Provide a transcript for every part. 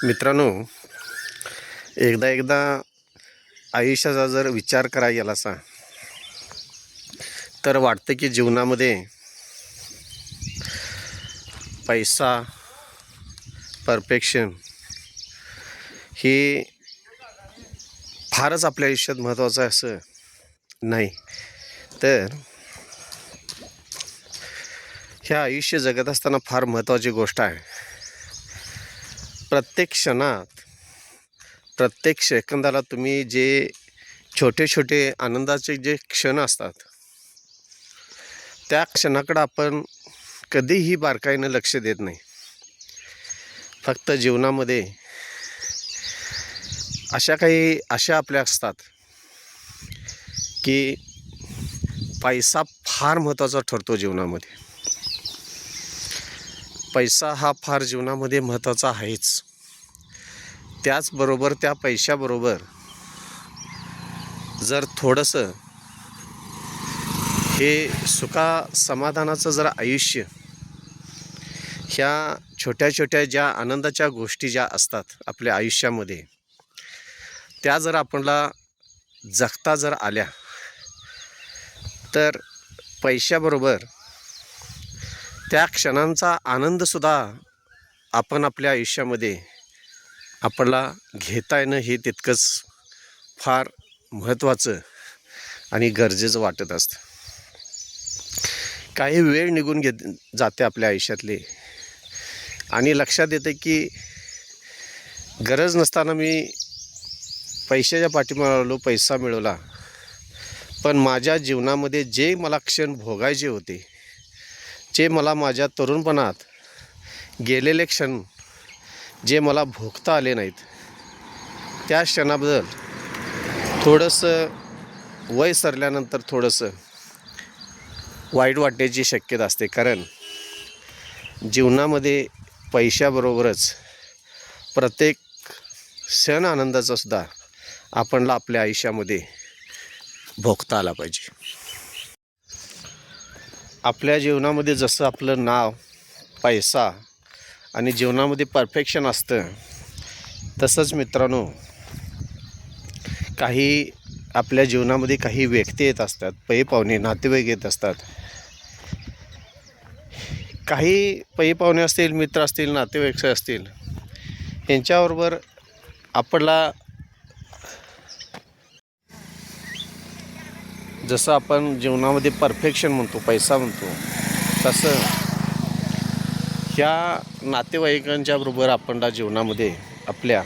मित्रांनो, एकदा एकदा आयुष्याचा जर विचार करायला गेला असा तर वाटतं की जीवनामध्ये पैसा, परफेक्शन हे फारच आपल्या आयुष्यात महत्त्वाचं आहे असं नाही. तर हे आयुष्य जगत असताना फार महत्त्वाची गोष्ट आहे. प्रत्येक क्षणात, प्रत्येक सेकंदाला तुम्ही जे छोटे छोटे आनंदाचे जे क्षण असतात त्या क्षणाकडं आपण कधीही बारकाईनं लक्ष देत नाही. फक्त जीवनामध्ये काही आशा आपल्या असतात की पैसा फार महत्त्वाचा ठरतो जीवनामध्ये. पैसा हा फार जीवनामध्ये महत्त्वाचा आहेच. त्याचबरोबर त्या पैशाबरोबर जर थोडंसं हे समाधानाचं जर आयुष्य, ह्या छोट्या छोट्या ज्या आनंदाच्या गोष्टी ज्या असतात आपल्या आयुष्यामध्ये, त्या जर आपल्याला जगता जर आल्या तर पैशाबरोबर त्या क्षणांचा आनंदसुद्धा आपण आपल्या आयुष्यामध्ये आपल्याला घेता येणं हे तितकंच फार महत्त्वाचं आणि गरजेचं वाटत असतं. काही वेळ निघून जाते आपल्या आयुष्यातली आणि लक्षात येतं की गरज नसताना मी पैशाच्या पाठीमागे आलो, पैसा मिळवला, पण माझ्या जीवनामध्ये जे मला क्षण भोगायचे होते, जे मला माझ्या तरुणपणात गेलेले क्षण जे मला भोगता आले नाहीत, त्या क्षणाबद्दल थोडंसं वय सरल्यानंतर थोडंसं वाईट वाटण्याची शक्यता असते. कारण जीवनामध्ये पैशाबरोबरच प्रत्येक क्षण आनंदाचा सुद्धा आपणला आपल्या आयुष्यामध्ये भोगता आला पाहिजे. आपल्या जीवनामध्ये जसं आपलं नाव, पैसा आणि जीवनामध्ये परफेक्शन असतं, तसंच मित्रांनो काही आपल्या जीवनामध्ये काही व्यक्ती येत असतात, पै पाहुणे, नातेवाईक येत असतात. काही पै पाहुणे असतील, मित्र असतील, नातेवाईक असतील, यांच्याबरोबर आपल्याला जसं आपण जीवनामध्ये परफेक्शन म्हणतो, पैसा म्हणतो, तसं ह्या नातेवाईकांच्या बरोबर आपल्याला जीवनामध्ये आपल्या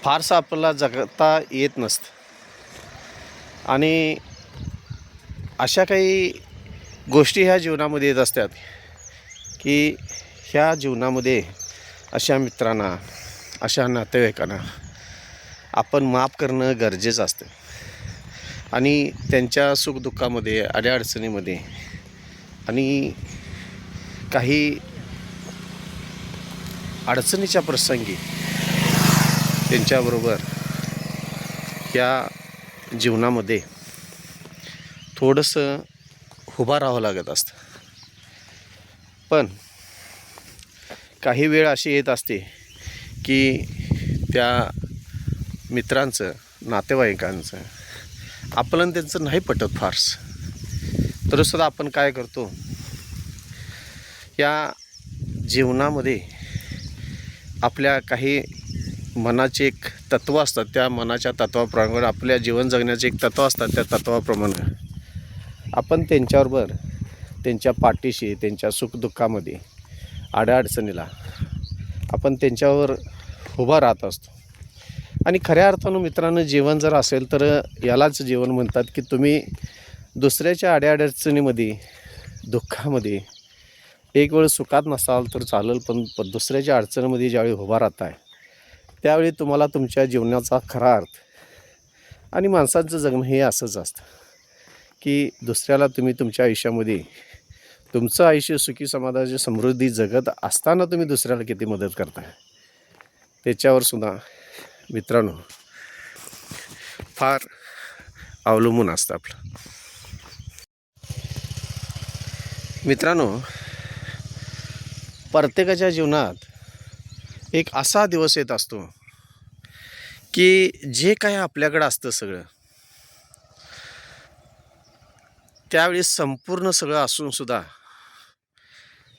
फारसं आपल्याला जगता येत नसतं. आणि अशा काही गोष्टी ह्या जीवनामध्ये येत असतात की ह्या जीवनामध्ये अशा मित्रांना, अशा नातेवाईकांना आपण माफ करणं गरजेचं असतं. आणि त्यांच्या सुखदुःखामध्ये, अडीअडचणीमध्ये आणि काही अडचणीच्या प्रसंगी त्यांच्याबरोबर या जीवनामध्ये थोडंसं उभं राहावं लागत असतं. पण काही वेळ अशी येत असते की त्या मित्रांचं, नातेवाईकांचं आपलं त्यांचं नाही पटत फारसं, तरीसुद्धा आपण काय करतो, या जीवनामध्ये आपल्या काही मनाचे एक तत्त्व असतात, त्या मनाच्या तत्त्वाप्रमाणे आपल्या जीवन जगण्याचे एक तत्त्व असतात, त्या तत्त्वाप्रमाणे आपण त्यांच्याबरोबर, त्यांच्या पाठीशी, त्यांच्या सुखदुःखामध्ये, अडीअडचणीला आपण त्यांच्यावर उभा राहत असतो. आणि खऱ्या अर्थानं मित्रांनो, जीवन जर असेल तर यालाच जीवन म्हणतात की तुम्ही दुसऱ्याच्या अडीअडचणीमध्ये, दुःखामध्ये एक वेळ सुखात नसाल तर चालेल, पण दुसऱ्याच्या अडचणीमध्ये ज्यावेळी उभा राहताय त्यावेळी तुम्हाला तुमच्या जीवनाचा खरा अर्थ. आणि माणसाचं जगणं हे असंच असतं की दुसऱ्याला तुम्ही तुमच्या आयुष्यामध्ये तुमचं आयुष्य सुखी, समाधानाची, समृद्धी जगत असताना तुम्ही दुसऱ्याला किती मदत करताय, त्याच्यावर सुद्धा मित्रांनो फार अवलंबून असतं आपलं. मित्रांनो, प्रत्येकाच्या जीवनात एक असा दिवस येत असतो की जे काय आपल्याकडं असतं सगळं, त्यावेळी संपूर्ण सगळं असूनसुद्धा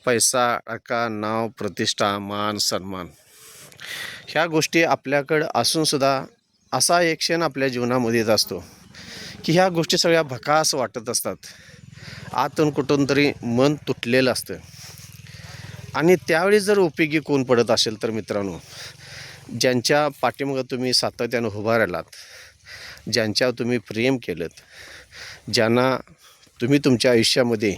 पैसा, टका, नाव, प्रतिष्ठा, मान, सन्मान ह्या गोष्टी आपल्याकडं असूनसुद्धा असा एक क्षण आपल्या जीवनामध्ये येत असतो की ह्या गोष्टी सगळ्या भकास वाटत असतात. आतून कुठून तरी मन तुटलेलं असतं. आणि त्यावेळी जर उपयोगी कोण पडत असेल तर मित्रांनो, ज्यांच्या पाठीमागं तुम्ही सातत्यानं उभा राहिलात, ज्यांच्यावर तुम्ही प्रेम केलं, ज्यांना तुम्ही तुमच्या आयुष्यामध्ये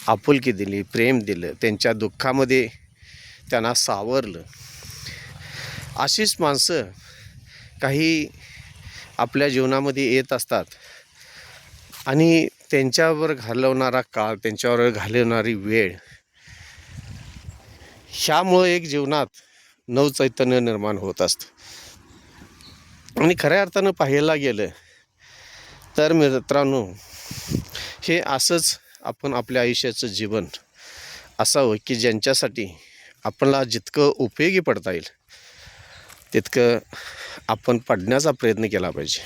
आपुलकी दिली, प्रेम दिलं, त्यांच्या दुःखामध्ये त्यांना सावरलं, अशीच माणसं काही आपल्या जीवनामध्ये येत असतात. आणि त्यांच्यावर घालवणारा काळ, त्यांच्यावर घालवणारी वेळ, ह्यामुळं एक जीवनात नवचैतन्य निर्माण होत असतं. आणि खऱ्या अर्थानं पाहायला गेलं तर मित्रांनो, हे असंच आपण आपल्या आयुष्याचं जीवन असावं की ज्यांच्यासाठी आपल्याला जितकं उपयोगी पडता येईल तितकं आपण पडण्याचा प्रयत्न केला पाहिजे.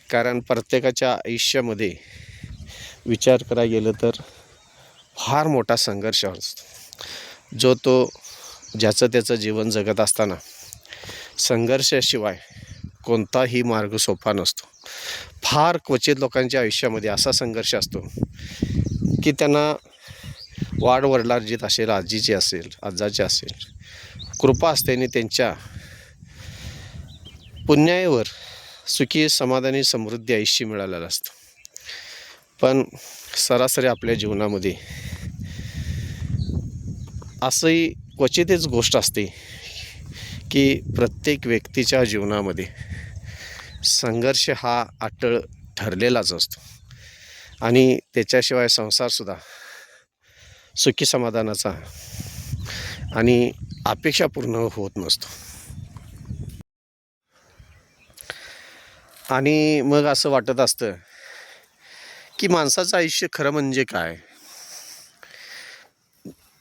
कारण प्रत्येकाच्या आयुष्यामध्ये विचार करायला गेलं तर फार मोठा संघर्ष असतो. ज्याचं त्याचं जीवन जगत असताना संघर्षाशिवाय कोणताही मार्ग सोपा नसतो. फार क्वचित लोकांच्या आयुष्यामध्ये असा संघर्ष असतो की त्यांना वाडवडिलार्जित असेल, आजीची असेल, आजाची असेल, कृपा असते आणि त्यांच्या पुण्यावर सुखी, समाधानी, समृद्धी आयुष्य मिळालेलं असतं. पण सरासरी आपल्या जीवनामध्ये असंही क्वचितच गोष्ट असते की प्रत्येक व्यक्तीच्या जीवनामध्ये संघर्ष हा अटळ ठरलेलाच असतो आणि त्याच्याशिवाय संसारसुद्धा सुखी समाधानाचा आणि अपेक्षापूर्ण होत नसतो. आणि मग असं वाटत असतं की माणसाचं आयुष्य खरं म्हणजे काय.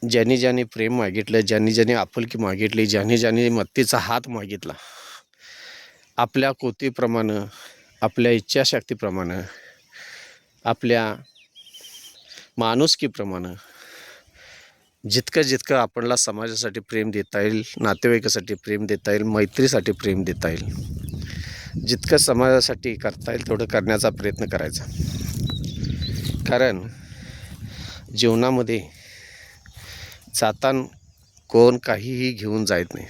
ज्यांनी ज्यांनी प्रेम मागितलं, ज्यांनी ज्यांनी आपुलकी मागितली, ज्यांनी ज्यांनी मत्तीचा हात मागितला, आपल्या कोतीप्रमाणे, आपल्या इच्छाशक्तीप्रमाणे, आपल्या माणुसकीप्रमाणे जितकं जितकं आपल्याला समाजासाठी प्रेम देता येईल, नातेवाईकासाठी प्रेम देता येईल, मैत्रीसाठी प्रेम देता येईल, जितकं समाजासाठी करता येईल तेवढं करण्याचा प्रयत्न करायचा. कारण जीवनामध्ये जाताना कोण काहीही घेऊन जात नाही.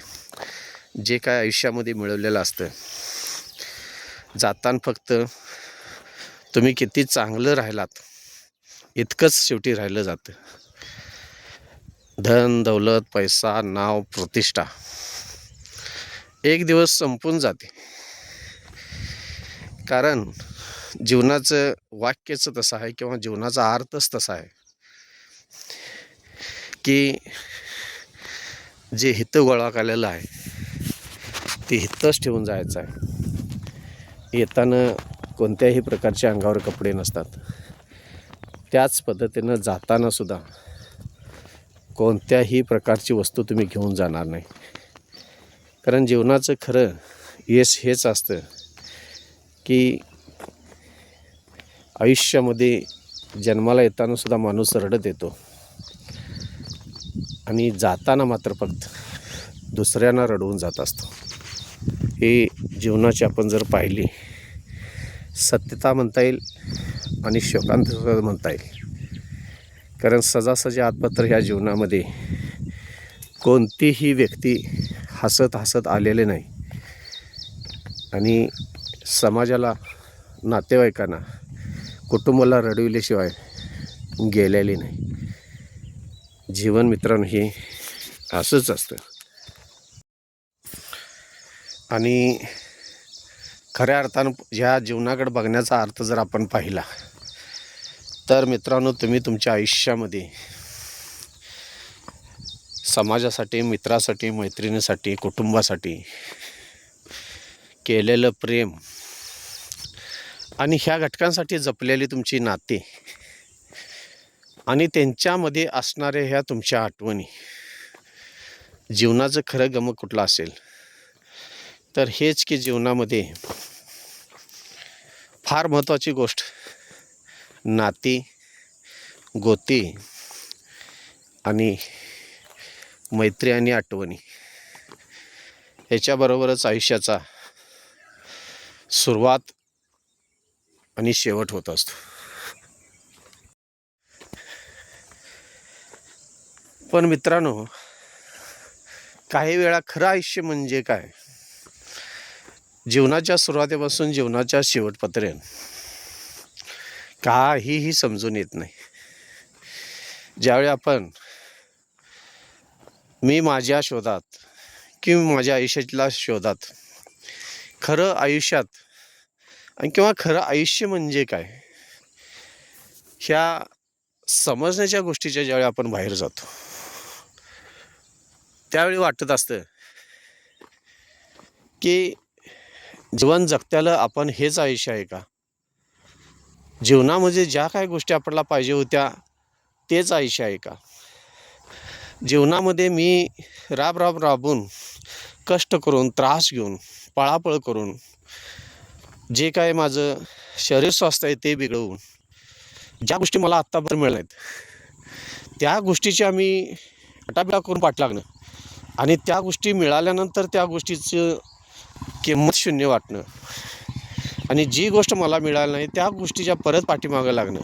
जे काय आयुष्यामध्ये मिळवलेलं असतं, जाताना फक्त तुम्ही किती चांगलं राहिलात इतकंच शेवटी राहिलं जातं. धन, दौलत, पैसा, नाव, प्रतिष्ठा एक दिवस संपून जाते. कारण जीवनाचं वाक्यच तसं आहे किंवा जीवनाचा अर्थच तसा आहे की जे हित गोळा केलेलं आहे ते हितच ठेवून जायचं आहे. येताना कोणत्याही प्रकारच्या अंगावर कपडे नसतात. त्याच पद्धतीनं जाताना सुद्धा कोणत्याही प्रकारची वस्तू तुम्ही घेऊन जाणार नाही. कारण जीवनाचं खरं यश हेच असतं की आयुष्यामध्ये जन्माला येताना सुद्धा माणूस रडत येतो आणि जाताना मात्र फक्त दुसऱ्यांना रडवून जात असतो. हे जीवनाची आपण जर पाहिली सत्यता म्हणता येईल आणि शोकांतिका म्हणता येईल. कारण सहजासहजी आजपत्र ह्या जीवनामध्ये कोणतीही व्यक्ती हसत हसत आलेले नाही आणि समाजाला, नातेवाईकांना, कुटुंबाला रडविल्याशिवाय गेलेली नाही. जीवन मित्रांनो हे असंच असतं. आणि खऱ्या अर्थानं ह्या जीवनाकडे बघण्याचा अर्थ जर आपण पाहिला तर मित्रांनो, तुम्ही तुमच्या आयुष्यामध्ये समाजासाठी, मित्रासाठी, मैत्रिणीसाठी, कुटुंबासाठी केलेलं प्रेम आणि ह्या घटकांसाठी जपलेली तुमची नाती आणि त्यांच्यामध्ये असणाऱ्या ह्या तुमच्या आठवणी जीवनाचं खरं गमक कुठलं असेल तर हेच की जीवनामध्ये फार महत्त्वाची गोष्ट नाती गोती आणि मैत्री आणि आठवणी ह्याच्याबरोबरच आयुष्याचा सुरुवात आणि शेवट होत असतो. पण मित्रांनो, काही वेळा खरं आयुष्य म्हणजे काय, जीवनाच्या सुरुवातीपासून जीवनाच्या शेवटपर्यंत काहीही समजून येत नाही. ज्यावेळी आपण मी माझ्या शोधात किंवा माझ्या आयुष्याच्या शोधात खरं आयुष्यात आणि किंवा खरं आयुष्य म्हणजे काय ह्या समजण्याच्या गोष्टीच्या ज्यावेळी आपण बाहेर जातो त्यावेळी वाटत असतं की जीवन जगत्याला आपण हेच आयुष्य आहे का, जीवनामध्ये ज्या काही गोष्टी आपल्याला पाहिजे होत्या तेच आयुष्य आहे का, जीवनामध्ये मी राबून कष्ट करून त्रास घेऊन पळापळ करून जे काय माझं शरीर स्वास्थ्य आहे ते बिघडवून ज्या गोष्टी मला आत्तापर्यंत मिळाल्या आहेत त्या गोष्टीची आम्ही आटापिटा करून पाठलागणं आणि त्या गोष्टी मिळाल्यानंतर त्या गोष्टीचं किंमत शून्य वाटणं आणि जी गोष्ट मला मिळाली नाही त्या गोष्टीच्या परत पाठीमागं लागणं.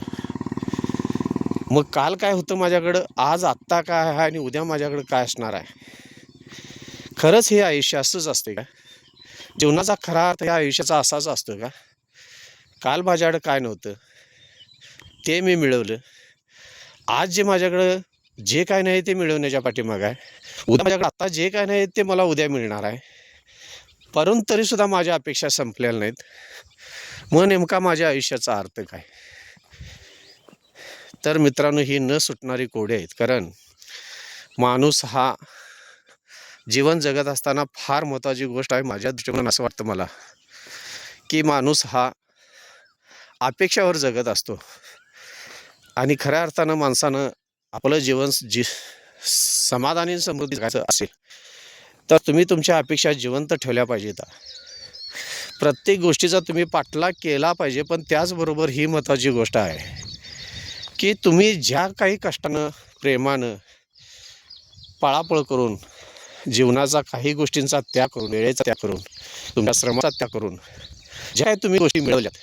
मग काल काय होतं माझ्याकडं, आज आत्ता काय आहे आणि उद्या माझ्याकडं काय असणार आहे. खरंच हे आयुष्य असंच असते का, जीवनाचा खरा अर्थ या आयुष्याचा असाच असतो का. काल माझ्याकडं काय नव्हतं ते मी मिळवलं, आज जे माझ्याकडं जे काय नाही ते मिळवण्याच्या पाठीमागं आहे, उद्या माझ्याकडे आत्ता जे काय नाही ते मला उद्या मिळणार आहे. परंतु तरीसुद्धा माझ्या अपेक्षा संपलेल्या नाहीत. मग नेमका माझ्या आयुष्याचा अर्थ काय. तर मित्रांनो, ही न सुटणारी कोडे आहेत. कारण माणूस हा जीवन जगत असताना फार महत्त्वाची गोष्ट आहे. माझ्या दृष्टिकोनातून असं वाटतं मला की माणूस हा अपेक्षावर जगत असतो आणि खऱ्या अर्थानं माणसानं आपलं जीवन समाधानी समृद्धी जगायचं असेल तर तुम्ही तुमच्या अपेक्षा जिवंत ठेवल्या पाहिजेत. प्रत्येक गोष्टीचा तुम्ही पाठलाग केला पाहिजे. पण त्याचबरोबर ही महत्त्वाची गोष्ट आहे की तुम्ही ज्या काही कष्टानं प्रेमानं पळापळ करून जीवनाचा काही गोष्टींचा त्याग करून वेळेचा त्याग करून तुमच्या श्रमाचा त्याग करून ज्या काही तुम्ही गोष्टी मिळवल्यात,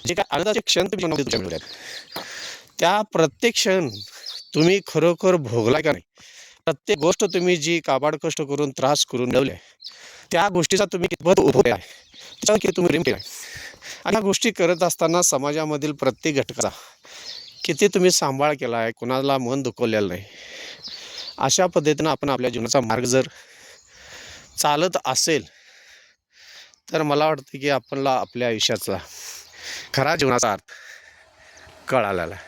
जे काय आनंदाचे क्षण तुम्ही तुमच्या मिळवल्यात, त्या प्रत्येक क्षण तुम्ही खरोखर भोगला का नाही. प्रत्येक गोष्ट तुम्ही जी काबाड कष्ट करून त्रास करून मिळवल्या त्या गोष्टीचा तुम्ही कितपत उपभोग आहे त्याच्यावर किती तुम्ही प्रेम केला आणि या गोष्टी करत असताना समाजामधील प्रत्येक घटकाचा किती तुम्ही सांभाळ केला आहे, कोणाला मन दुखवलेलं नाही. अशा पद्धतीनं आपण आपल्या जीवनाचा मार्ग जर चालत असेल तर मला वाटतं की आपल्याला आपल्या आयुष्याचा खरा जीवनाचा अर्थ कळालेला आहे.